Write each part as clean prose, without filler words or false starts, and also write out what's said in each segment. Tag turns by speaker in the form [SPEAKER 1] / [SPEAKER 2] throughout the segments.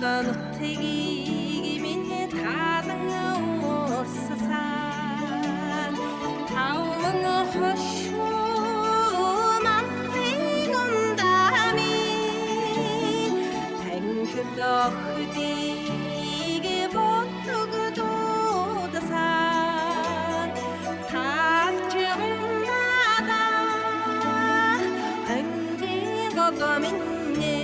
[SPEAKER 1] нутгийг минь тадан урсасан таван хошуу мамын ундами танхил охидыг ботгодудасан тавчмнада ангийн гогоминне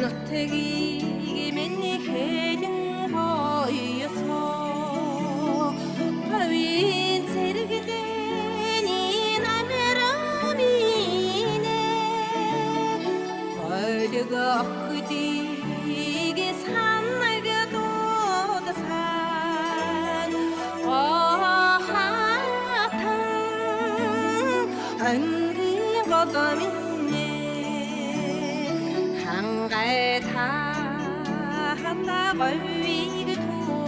[SPEAKER 1] нутгийг миний хэлэн хоёосоо павин зэрэглэний намераминэ ойлгохдгийг санагдудсан хатан ангийн голоминэ хангайта хата говийг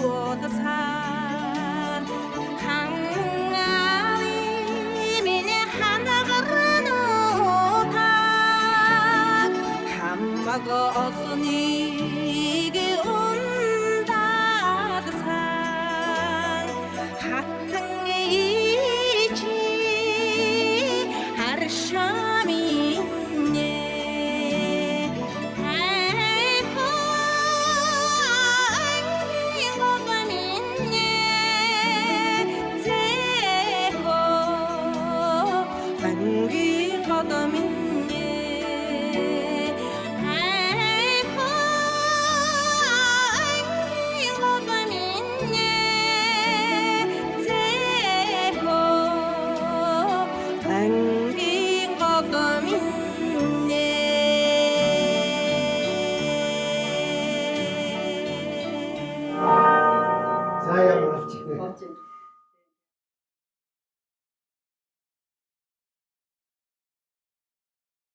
[SPEAKER 1] туудсан хангари миний ханагарнуута хаммаг осоныг ундадсан хатан ичи харшаминэ
[SPEAKER 2] За ямар болчих вэ?